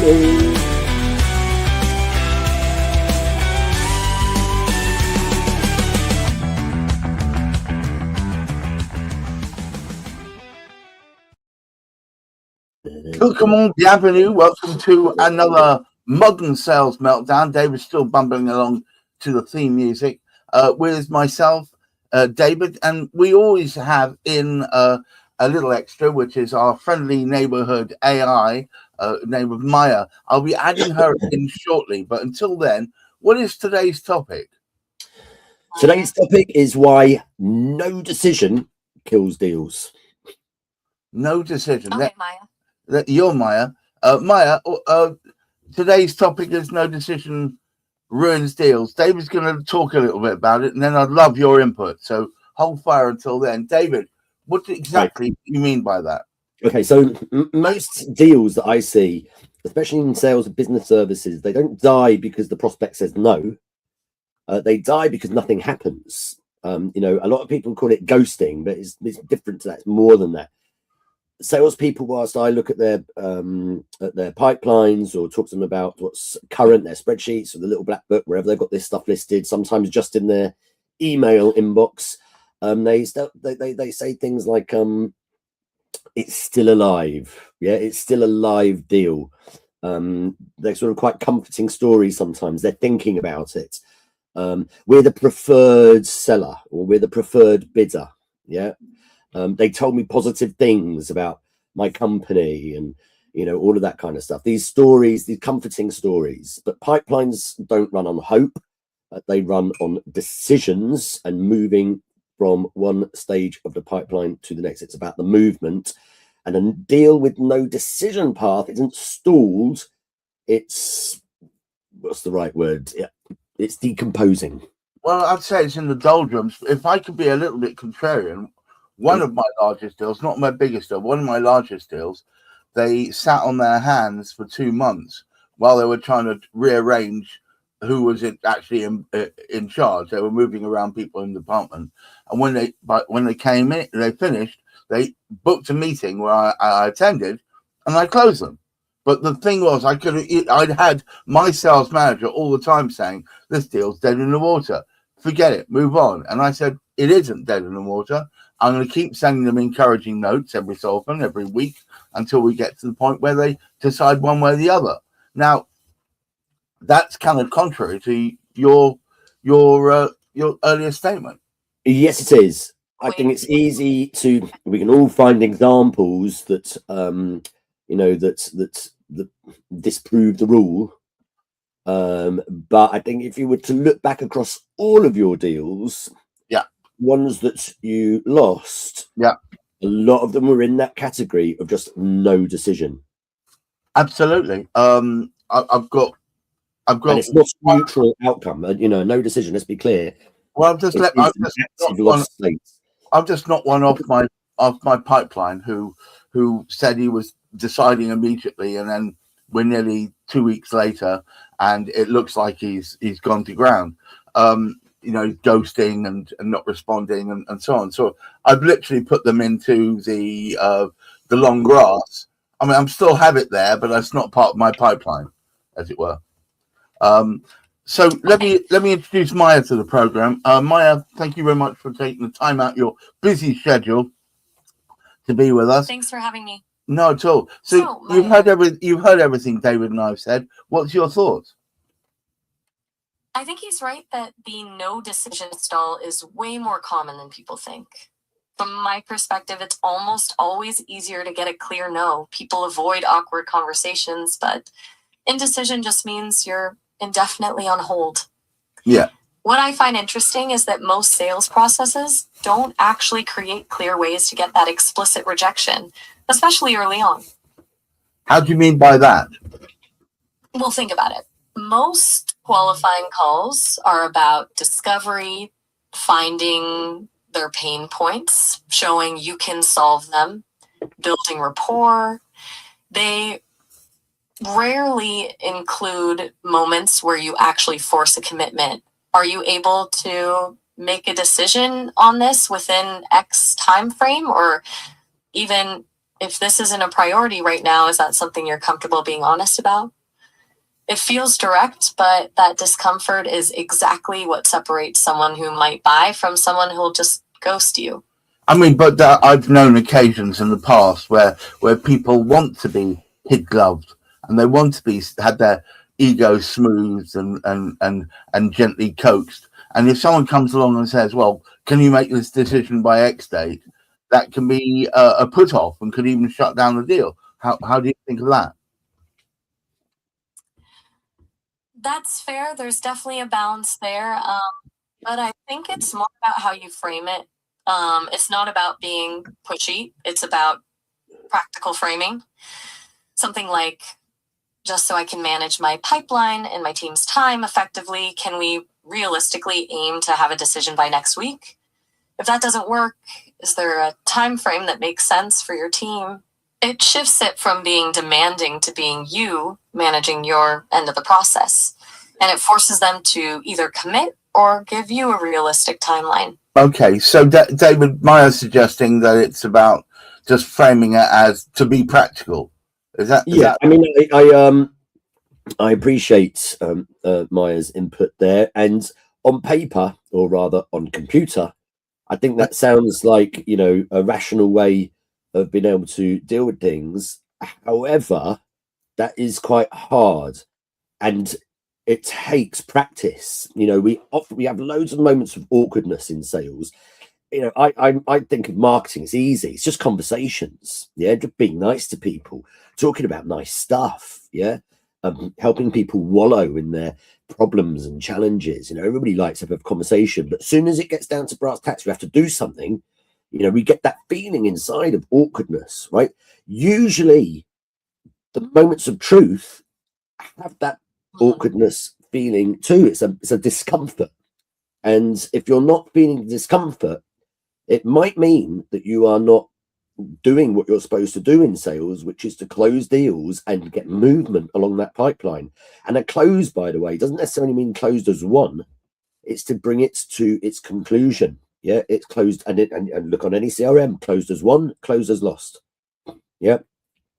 you. Welcome, bienvenue. Welcome to another Modern Sales Meltdown. David's still bumbling along to the theme music with myself, David, and we always have in a little extra, which is our friendly neighborhood AI, name of Maya. I'll be adding her in shortly, but until then, what is today's topic? Today's topic is why no decision kills deals. No decision. Okay, Maya. You're Maya. Maya, today's topic is no decision ruins deals. David's going to talk a little bit about it, and then I'd love your input. So hold fire until then. David, what exactly do you mean by that? Okay, so most deals that I see, especially in sales and business services, they don't die because the prospect says no. They die because nothing happens. A lot of people call it ghosting, but it's different to that. It's more than that. Salespeople, whilst I look at their pipelines or talk to them about what's current, their spreadsheets or the little black book, wherever they've got this stuff listed, sometimes just in their email inbox, they say things like, it's still alive. Yeah, it's still a live deal. They're sort of quite comforting stories sometimes. They're thinking about it. We're the preferred seller or we're the preferred bidder. Yeah. They told me positive things about my company and, all of that kind of stuff. These stories, these comforting stories, but pipelines don't run on hope. They run on decisions and moving from one stage of the pipeline to the next. It's about the movement, and a deal with no decision path isn't stalled. It's, what's the right word? Yeah, it's decomposing. Well, I'd say it's in the doldrums. If I could be a little bit contrarian, one of my largest deals, not my biggest deal, one of my largest deals, they sat on their hands for 2 months while they were trying to rearrange who was actually in charge. They were moving around people in the department. And when they came in, they finished, they booked a meeting where I attended and I closed them. But the thing was, I'd had my sales manager all the time saying, this deal's dead in the water. Forget it, move on. And I said, it isn't dead in the water. I'm going to keep sending them encouraging notes every so often, every week, until we get to the point where they decide one way or the other. Now, that's kind of contrary to your earlier statement. Yes, it is. I think it's easy we can all find examples that, that disprove the rule. But I think if you were to look back across all of your deals, ones that you lost, a lot of them were in that category of just no decision. Absolutely. I've got and it's not neutral outcome. No decision. Let's be clear. Well, I've just not one off my pipeline who said he was deciding immediately, and then we're nearly 2 weeks later, and it looks like he's gone to ground. Ghosting and not responding and so on. So I've literally put them into the long grass. I mean, I'm still have it there, but that's not part of my pipeline, as it were. So let me introduce Maya to the program. Maya, thank you very much for taking the time out your busy schedule to be with us. Thanks for having me. No, at all. So you've heard everything David and I've said. What's your thoughts? I think he's right that the no decision stall is way more common than people think. From my perspective, it's almost always easier to get a clear no. People avoid awkward conversations, but indecision just means you're indefinitely on hold. Yeah. What I find interesting is that most sales processes don't actually create clear ways to get that explicit rejection, especially early on. How do you mean by that? Well, think about it. Most qualifying calls are about discovery, finding their pain points, showing you can solve them, building rapport. They rarely include moments where you actually force a commitment. Are you able to make a decision on this within X time frame? Or even if this isn't a priority right now, is that something you're comfortable being honest about? It feels direct, but that discomfort is exactly what separates someone who might buy from someone who'll just ghost you. I mean, but I've known occasions in the past where people want to be kid-gloved and they want to be had their ego smoothed and gently coaxed. And if someone comes along and says, "Well, can you make this decision by X date?" that can be a put-off and could even shut down the deal. How do you think of that? That's fair. There's definitely a balance there. But I think it's more about how you frame it. It's not about being pushy. It's about practical framing. Something like, just so I can manage my pipeline and my team's time effectively, can we realistically aim to have a decision by next week? If that doesn't work, is there a time frame that makes sense for your team? It shifts it from being demanding to being you managing your end of the process. And it forces them to either commit or give you a realistic timeline. Okay, so David, Maya's suggesting that it's about just framing it as to be practical. Is that? I mean, I appreciate Maya's input there, and on paper, or rather on computer, I think that sounds like, you know, a rational way of being able to deal with things. However, that is quite hard, and it takes practice. You know, we have loads of moments of awkwardness in sales. You know, I think of marketing as easy. It's just conversations. Yeah, just being nice to people, talking about nice stuff. Yeah, helping people wallow in their problems and challenges. You know, everybody likes to have a conversation, but as soon as it gets down to brass tacks, we have to do something. You know, we get that feeling inside of awkwardness, right? Usually, the moments of truth have that awkwardness feeling too. It's a discomfort, and if you're not feeling discomfort, it might mean that you are not doing what you're supposed to do in sales, which is to close deals and get movement along that pipeline. And a close, by the way, doesn't necessarily mean closed as one. It's to bring it to its conclusion. Yeah, it's closed, and look on any CRM, closed as one, closed as lost. Yeah.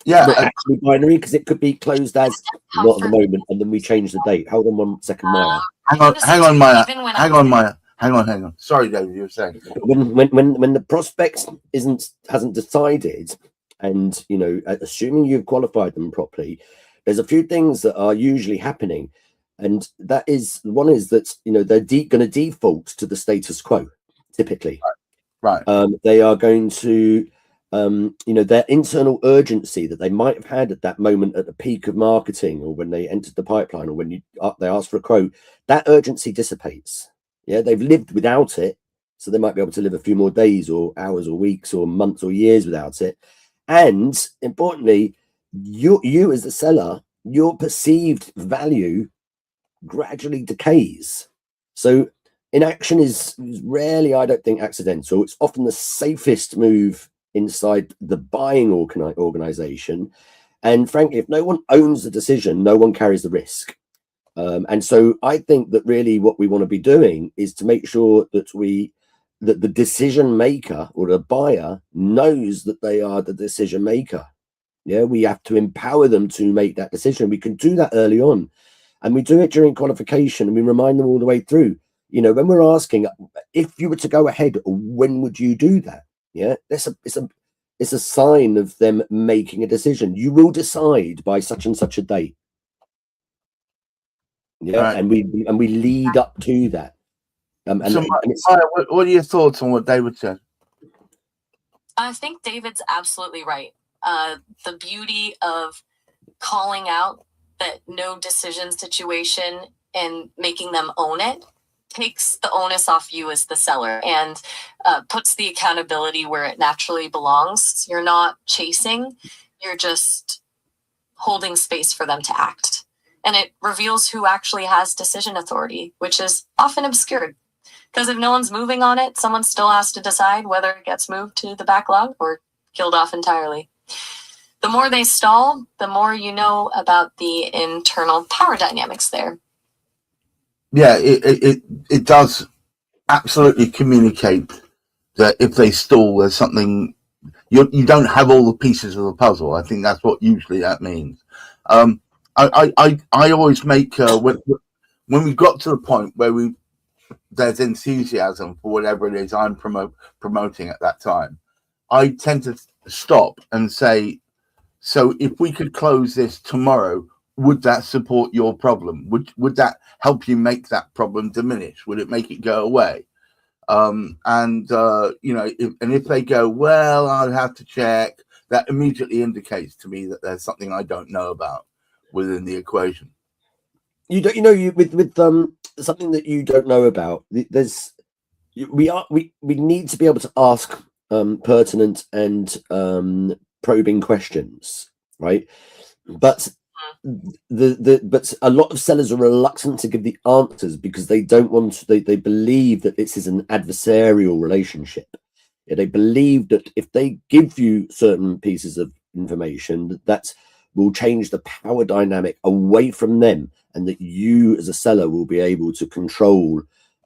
Yeah, not actually binary, because it could be closed as not at the moment, and then we change the date. Hold on 1 second, Maya. Hang on, Maya. Hang on. Sorry, David, you were saying when the prospect hasn't decided, and you know, assuming you've qualified them properly, there's a few things that are usually happening, and that is one is that, you know, they're going to default to the status quo typically. Right. They are going to you know, their internal urgency that they might have had at that moment at the peak of marketing, or when they entered the pipeline, or when they asked for a quote, that urgency dissipates. Yeah, they've lived without it, so they might be able to live a few more days or hours or weeks or months or years without it. And importantly, you as the seller, your perceived value gradually decays. So inaction is rarely, I don't think, accidental. It's often the safest move inside the buying organization. And frankly, if no one owns the decision, no one carries the risk. And so I think that really what we want to be doing is to make sure that that the decision maker or the buyer knows that they are the decision maker. Yeah, we have to empower them to make that decision. We can do that early on, and we do it during qualification, and we remind them all the way through. You know, when we're asking, if you were to go ahead, when would you do that? Yeah, it's a sign of them making a decision. You will decide by such and such a date. Yeah, right. and we lead up to that. Maya, what are your thoughts on what David said? I think David's absolutely right. The beauty of calling out that no decision situation and making them own it takes the onus off you as the seller, and puts the accountability where it naturally belongs. You're not chasing, you're just holding space for them to act. And it reveals who actually has decision authority, which is often obscured. Because if no one's moving on it, someone still has to decide whether it gets moved to the backlog or killed off entirely. The more they stall, the more you know about the internal power dynamics there. Yeah, it does absolutely communicate that if they stall, there's something, you don't have all the pieces of the puzzle. I think that's what usually that means. I always make when we got to the point where there's enthusiasm for whatever it is I'm promoting at that time, I tend to stop and say, so if we could close this tomorrow, would that support your problem? Would that help you make that problem diminish? Would it make it go away? If they go, well, I'll have to check, that immediately indicates to me that there's something I don't know about within the equation. With something that you don't know about, we need to be able to ask pertinent and probing questions, right? But but a lot of sellers are reluctant to give the answers because they don't want to, they believe that this is an adversarial relationship. They believe that if they give you certain pieces of information, that will change the power dynamic away from them, and that you as a seller will be able to control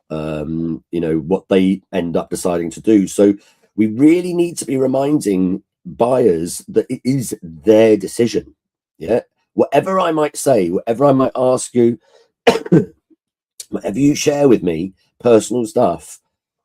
what they end up deciding to do. So we really need to be reminding buyers that it is their decision. Yeah, whatever I might say, whatever I might ask you, whatever you share with me, personal stuff,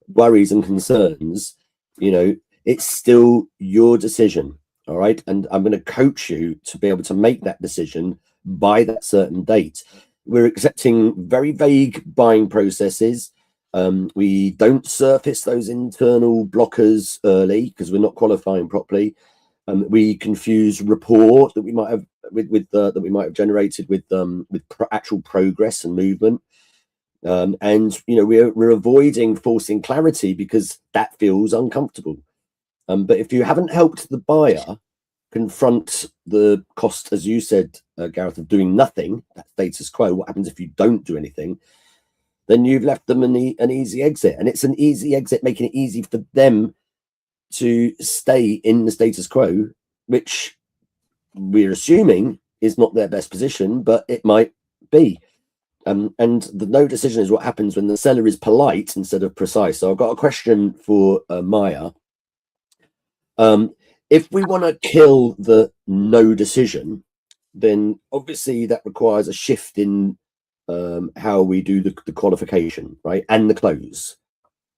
worries and concerns, it's still your decision. All right. And I'm going to coach you to be able to make that decision by that certain date. We're accepting very vague buying processes. We don't surface those internal blockers early because we're not qualifying properly. We confuse rapport that we might have that we might have generated with actual progress and movement. We're avoiding forcing clarity because that feels uncomfortable. But if you haven't helped the buyer confront the cost, as you said, Gareth, of doing nothing, that status quo, what happens if you don't do anything, then you've left them an easy exit. And it's an easy exit, making it easy for them to stay in the status quo, which we're assuming is not their best position, but it might be. And the no decision is what happens when the seller is polite instead of precise. So I've got a question for Maya. If we want to kill the no decision, then obviously that requires a shift in how we do the qualification, right? And the close.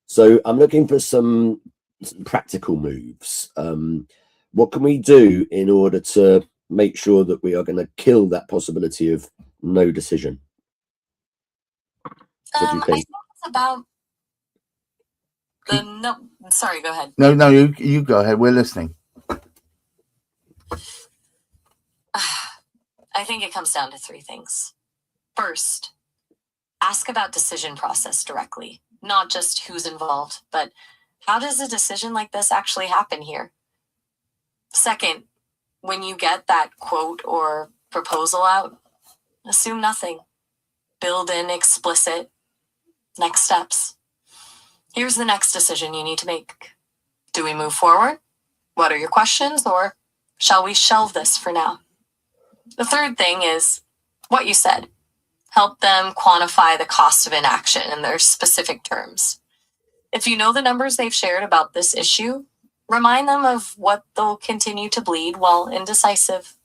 So I'm looking for some practical moves. What can we do in order to make sure that we are going to kill that possibility of no decision? What do you think? I think it's about no. Sorry, go ahead. No, you go ahead. We're listening. I think it comes down to three things. First, ask about decision process directly, not just who's involved, but how does a decision like this actually happen here? Second, when you get that quote or proposal out, assume nothing. Build in explicit next steps. Here's the next decision you need to make. Do we move forward? What are your questions? Or shall we shelve this for now? The third thing is what you said. Help them quantify the cost of inaction in their specific terms. If you know the numbers they've shared about this issue, remind them of what they'll continue to bleed while indecisive.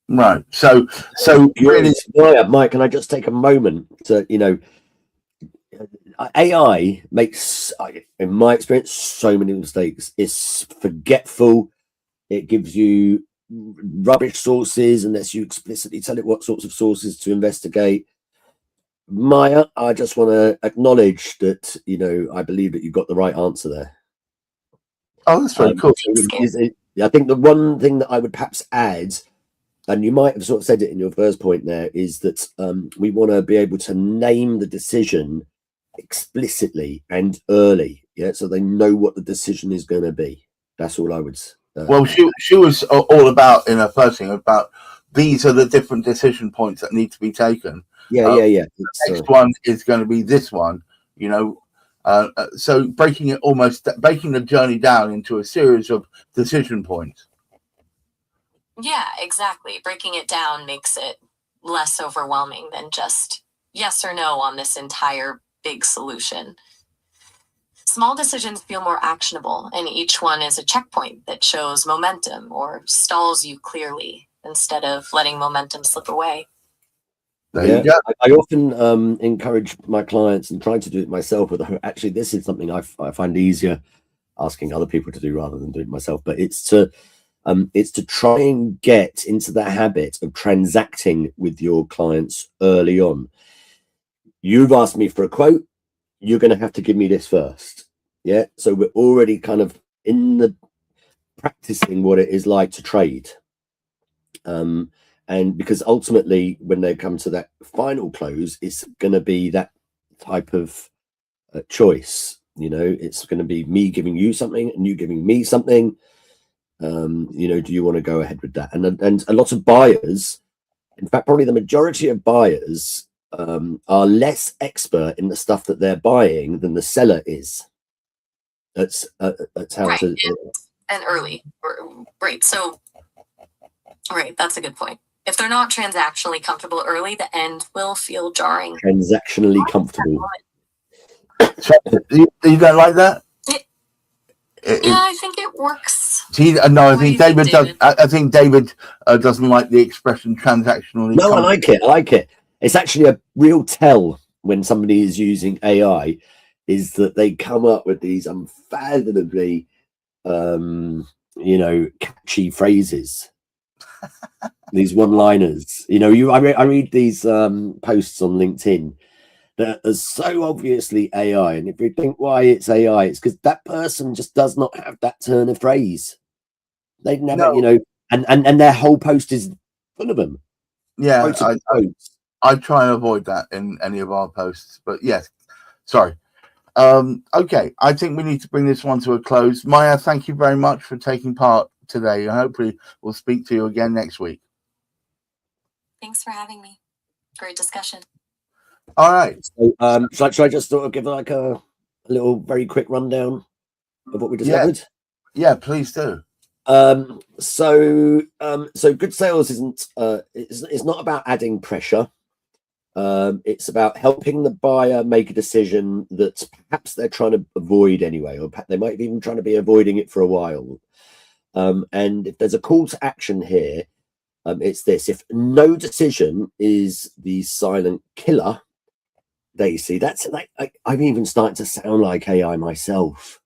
Right. So really, Mike, can I just take a moment to, AI makes, in my experience, so many mistakes. It's forgetful. It gives you rubbish sources and lets you explicitly tell it what sorts of sources to investigate. Maya, I just want to acknowledge that, I believe that you've got the right answer there. Oh, that's very cool. I think the one thing that I would perhaps add, and you might have sort of said it in your first point there, is that we want to be able to name the decision explicitly and early, so they know what the decision is going to be. That's all I would say. Well, she was all about, in her first thing, about these are the different decision points that need to be taken. Yeah. The next one is going to be this one, so breaking the journey down into a series of decision points. Yeah, exactly. Breaking it down makes it less overwhelming than just yes or no on this entire big solution. Small decisions feel more actionable, and each one is a checkpoint that shows momentum or stalls you clearly. instead of letting momentum slip away. There you go. I often encourage my clients and try to do it myself. But actually, this is something I find easier asking other people to do rather than doing it myself. But it's to try and get into the habit of transacting with your clients early on. You've asked me for a quote. You're going to have to give me this first. Yeah. So we're already kind of in the practicing what it is like to trade. And because ultimately, when they come to that final close, it's going to be that type of choice. You know, it's going to be me giving you something and you giving me something. You know, do you want to go ahead with that? And a lot of buyers, in fact, probably the majority of buyers are less expert in the stuff that they're buying than the seller is. That's how right. to and early, right? So, right, that's a good point. If they're not transactionally comfortable early, the end will feel jarring. transactionally comfortable. So, you don't like that? Yeah, I think it works. No, I think David does. I think David doesn't like the expression transactionally. No, I like it. I like it. It's actually a real tell when somebody is using AI, is that they come up with these unfathomably, catchy phrases. These one-liners. You know, I read these posts on LinkedIn that are so obviously AI, and if you think why it's AI, it's because that person just does not have that turn of phrase. They'd never, and their whole post is full of them. Yeah, I try and avoid that in any of our posts, but yes, sorry. Okay, I think we need to bring this one to a close. Maya, thank you very much for taking part today, and hopefully we'll speak to you again next week. Thanks for having me. Great discussion. All right. So, should I just sort of give like a little very quick rundown of what we discovered? Yeah, please do. So good sales isn't it's not about adding pressure. It's about helping the buyer make a decision that perhaps they're trying to avoid anyway, or they might be even trying to be avoiding it for a while. And if there's a call to action here, it's this: if no decision is the silent killer, Daisy, that's like I'm even starting to sound like AI myself.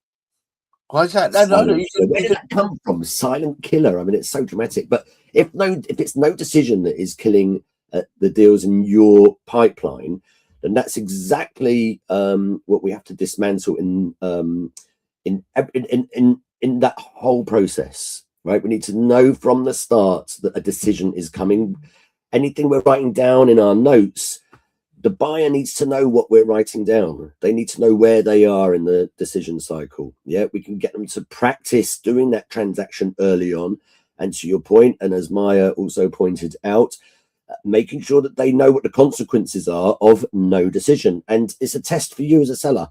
Why is that? Where did that come from? Silent killer. I mean, it's so dramatic. But if it's no decision that is killing the deals in your pipeline, then that's exactly what we have to dismantle in that whole process. Right? We need to know from the start that a decision is coming. Anything we're writing down in our notes, the buyer needs to know what we're writing down. They need to know where they are in the decision cycle. Yeah, we can get them to practice doing that transaction early on. And to your point, and as Maya also pointed out, making sure that they know what the consequences are of no decision. And it's a test for you as a seller,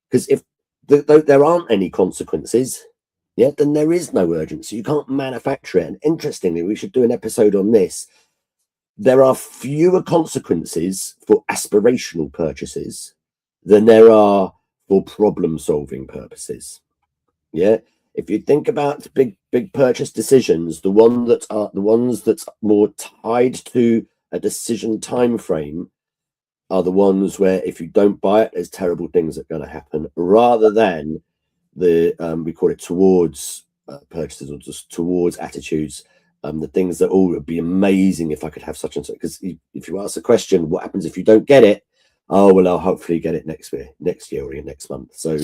because if there aren't any consequences, then there is no urgency. You can't manufacture it. And interestingly, we should do an episode on this. There are fewer consequences for aspirational purchases than there are for problem-solving purposes. Yeah, if you think about big purchase decisions, the ones that are more tied to a decision time frame are the ones where if you don't buy it, there's terrible things that are going to happen, rather than the we call it towards purchases, or just towards attitudes. The things that would be amazing if I could have such and such. Because if you ask the question, what happens if you don't get it? Oh, well, I'll hopefully get it next year or next month. So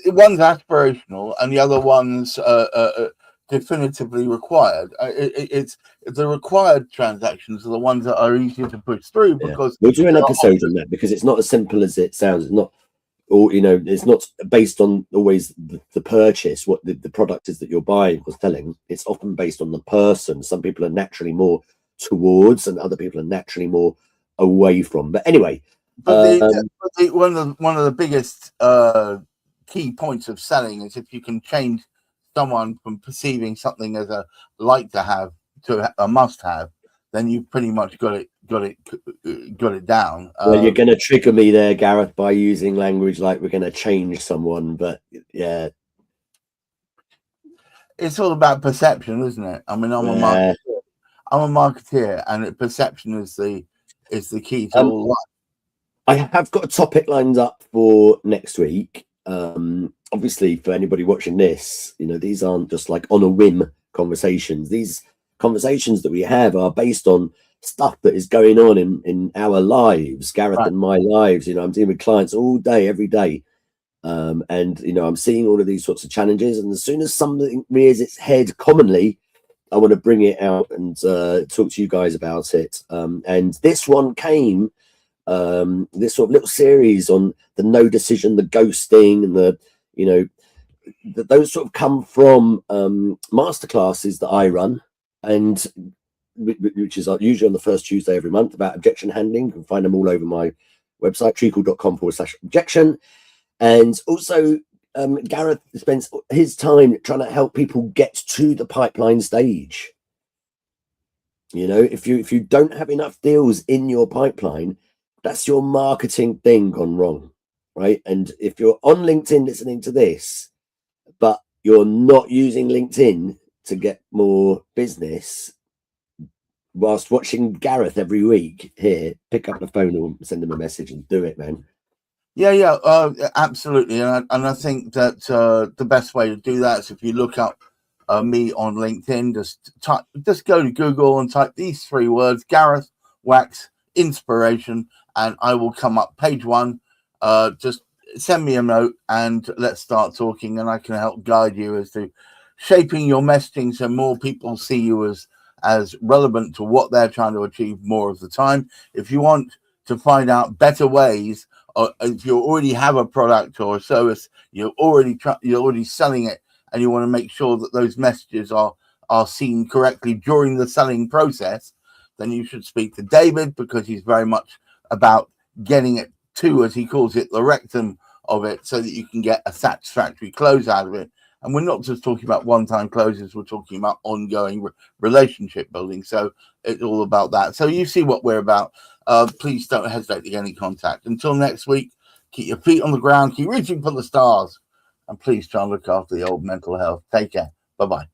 one's aspirational and the other one's definitively required. It's the required transactions are the ones that are easier to push through, because we'll do an episode on that, because it's not as simple as it sounds. It's not. Or it's not based on always the purchase, what the product is that you're buying or selling. It's often based on the person. Some people are naturally more towards, and other people are naturally more away from. But anyway, one of the biggest key points of selling is if you can change someone from perceiving something as a like to have to a must have, then you've pretty much got it down. Well, you're going to trigger me there, Gareth, by using language like we're going to change someone, but yeah, it's all about perception, isn't it? I mean, I'm I'm a marketeer, and perception is the key to all that. I have got a topic lined up for next week. Obviously, for anybody watching this, these aren't just like on a whim conversations. These conversations that we have are based on stuff that is going on in our lives, Gareth and my lives. I'm dealing with clients all day, every day. And I'm seeing all of these sorts of challenges. And as soon as something rears its head commonly, I want to bring it out and talk to you guys about it. And this one came, this sort of little series on the no decision, the ghosting, and those sort of come from masterclasses that I run, and which is usually on the first Tuesday every month, about objection handling. You can find them all over my website, treacle.com/objection. And also, Gareth spends his time trying to help people get to the pipeline stage. If you don't have enough deals in your pipeline, that's your marketing thing gone wrong, right? And if you're on LinkedIn listening to this, but you're not using LinkedIn to get more business, whilst watching Gareth every week here, pick up the phone or send him a message and do it, man. Yeah, absolutely. And I think that the best way to do that is if you look up me on LinkedIn, just go to Google and type these 3 words, Gareth Wax Inspiration, and I will come up page 1. Just send me a note and let's start talking, and I can help guide you as to shaping your messaging so more people see you as relevant to what they're trying to achieve more of the time. If you want to find out better ways, or if you already have a product or a service, you're already selling it, and you want to make sure that those messages are seen correctly during the selling process, then you should speak to David, because he's very much about getting it to, as he calls it, the rectum of it, so that you can get a satisfactory close out of it. And we're not just talking about one-time closes, we're talking about ongoing relationship building. So it's all about that. So you see what we're about. Please don't hesitate to get any contact. Until next week, keep your feet on the ground, keep reaching for the stars, and please try and look after the old mental health. Take care. Bye-bye.